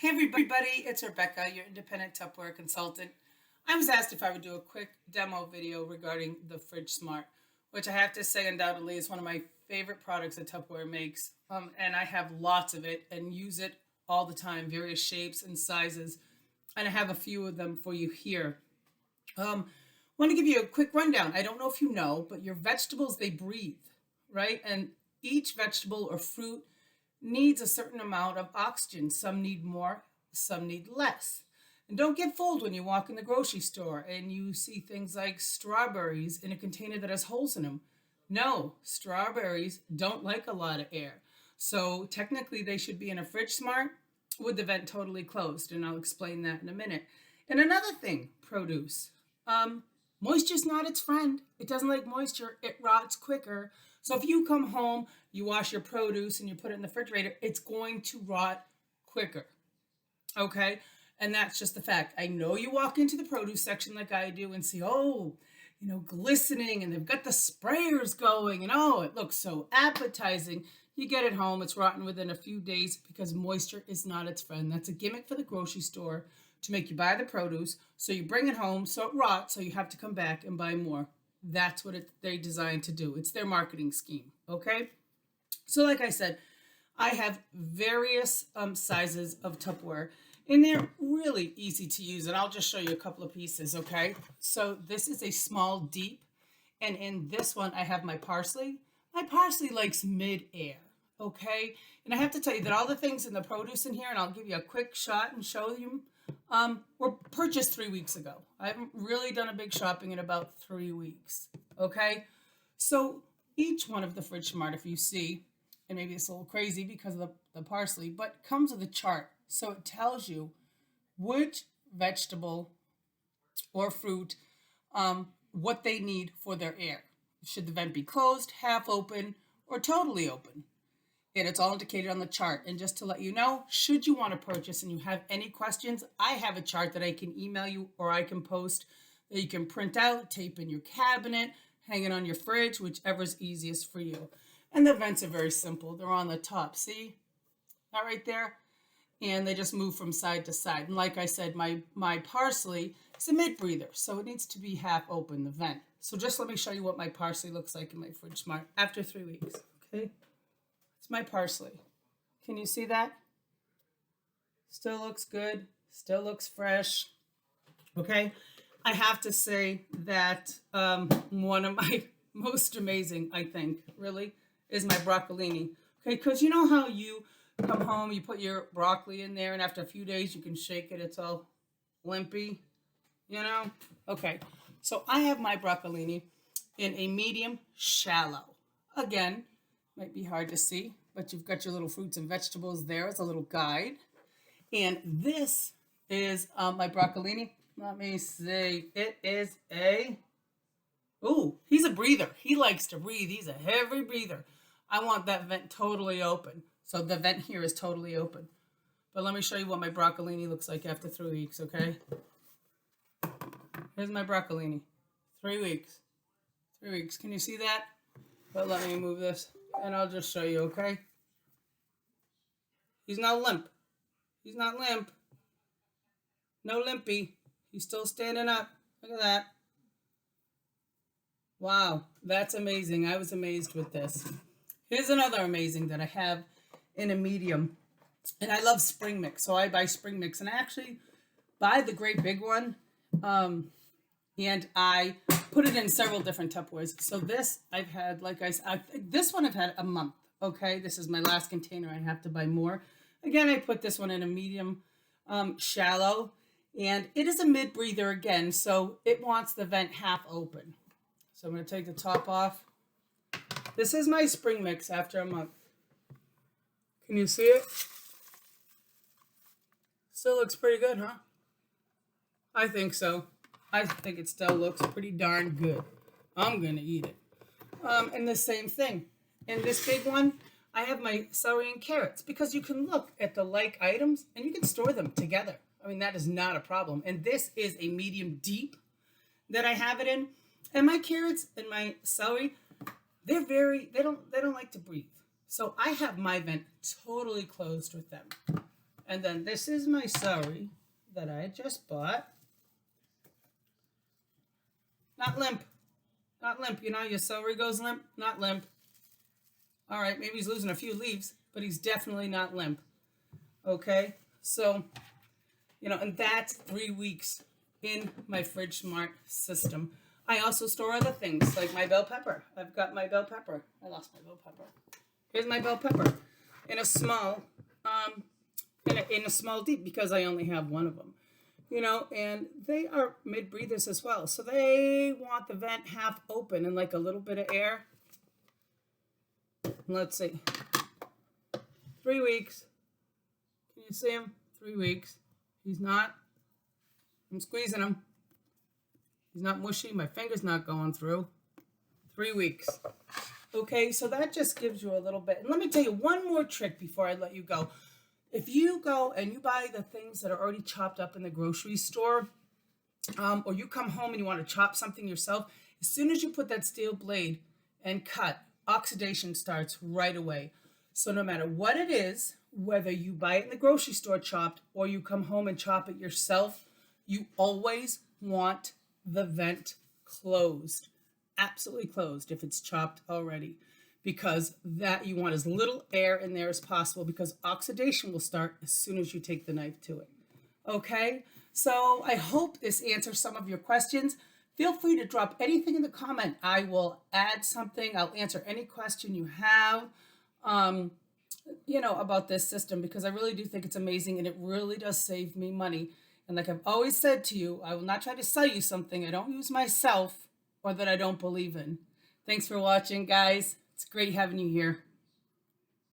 Hey everybody, it's Rebecca, your independent Tupperware consultant. I was asked if I would do a quick demo video regarding the FridgeSmart, which I have to say undoubtedly is one of my favorite products that Tupperware makes. And I have lots of it and use it all the time, various shapes and sizes. And I have a few of them for you here. Want to give you a quick rundown. I don't know if you know, but your vegetables, they breathe, right? And each vegetable or fruit needs a certain amount of oxygen. Some need more, some need less. And don't get fooled when you walk in the grocery store and you see things like strawberries in a container that has holes in them. No, strawberries don't like a lot of air. So technically they should be in a FridgeSmart with the vent totally closed. And I'll explain that in a minute. And another thing, produce. Moisture's not its friend. It doesn't like moisture. It rots quicker. So if you come home, you wash your produce and you put it in the refrigerator, it's going to rot quicker. Okay? And that's just the fact. I know you walk into the produce section like I do and see, oh, glistening, and they've got the sprayers going, and oh, it looks so appetizing. You get it home, it's rotten within a few days because moisture is not its friend. That's a gimmick for the grocery store to make you buy the produce, so you bring it home, so it rots, so you have to come back and buy more. That's what they're designed to do. It's their marketing scheme, okay? So like I said, I have various sizes of Tupperware, and they're really easy to use, and I'll just show you a couple of pieces, okay? So this is a small deep, and in this one I have my parsley. My parsley likes mid-air, okay? And I have to tell you that all the things in the produce in here, and I'll give you a quick shot and show you, were purchased 3 weeks ago. I haven't really done a big shopping in about 3 weeks, okay? So each one of the FridgeSmart, if you see, and maybe it's a little crazy because of the parsley, but comes with a chart. So it tells you which vegetable or fruit, what they need for their air. Should the vent be closed, half open, or totally open? And it's all indicated on the chart. And just to let you know, should you want to purchase and you have any questions, I have a chart that I can email you or I can post that you can print out, tape in your cabinet, hang it on your fridge, whichever's easiest for you. And the vents are very simple. They're on the top. See? That right there? And they just move from side to side. And like I said, my parsley is a mid-breather, so it needs to be half open, the vent. So just let me show you what my parsley looks like in my FridgeSmart after 3 weeks, okay? It's my parsley. Can you see that? Still looks good, still looks fresh, okay? I have to say that one of my most amazing, I think, really, is my broccolini. Okay, because you know how you come home, you put your broccoli in there, and after a few days you can shake it, it's all limpy, Okay, so I have my broccolini in a medium shallow. Again, might be hard to see, but you've got your little fruits and vegetables there as a little guide. And this is my broccolini. Let me see. It is he's a breather. He likes to breathe. He's a heavy breather. I want that vent totally open. So the vent here is totally open. But let me show you what my broccolini looks like after 3 weeks, okay? Here's my broccolini. 3 weeks. 3 weeks. Can you see that? But let me move this, and I'll just show you, okay? He's not limp. He's not limp. No limpy. He's still standing up. Look at that. Wow, that's amazing. I was amazed with this. Here's another amazing that I have in a medium. And I love spring mix, so I buy spring mix. And I actually buy the great big one. And I put it in several different Tupperwares. So this I've had, like I said, this one I've had a month. Okay, this is my last container. I have to buy more. Again, I put this one in a medium shallow. And it is a mid-breather again, so it wants the vent half open. So I'm going to take the top off. This is my spring mix after a month. Can you see it? Still looks pretty good, huh? I think so. I think it still looks pretty darn good. I'm going to eat it. And the same thing. In this big one, I have my celery and carrots because you can look at the like items and you can store them together. I mean, that is not a problem. And this is a medium deep that I have it in. And my carrots and my celery, they don't like to breathe. So I have my vent totally closed with them. And then this is my celery that I just bought. Not limp. Not limp. You know, your celery goes limp? Not limp. All right, maybe he's losing a few leaves, but he's definitely not limp. Okay? So, you know, and that's 3 weeks in my FridgeSmart system. I also store other things like my bell pepper. I've got my bell pepper. I lost my bell pepper. Here's my bell pepper in a small, in a small deep because I only have one of them. You know, and they are mid-breathers as well. So they want the vent half open and like a little bit of air. Let's see. 3 weeks. Can you see him? 3 weeks. He's not. I'm squeezing him. He's not mushy. My finger's not going through. 3 weeks. Okay, so that just gives you a little bit. And let me tell you one more trick before I let you go. If you go and you buy the things that are already chopped up in the grocery store, or you come home and you want to chop something yourself, as soon as you put that steel blade and cut, oxidation starts right away. So no matter what it is, whether you buy it in the grocery store chopped or you come home and chop it yourself, you always want the vent closed, absolutely closed if it's chopped already, because that you want as little air in there as possible because oxidation will start as soon as you take the knife to it. Okay, so I hope this answers some of your questions. Feel free to drop anything in the comment. I will add something. I'll answer any question you have, you know, about this system because I really do think it's amazing and it really does save me money. And like I've always said to you, I will not try to sell you something I don't use myself or that I don't believe in. Thanks for watching, guys. It's great having you here.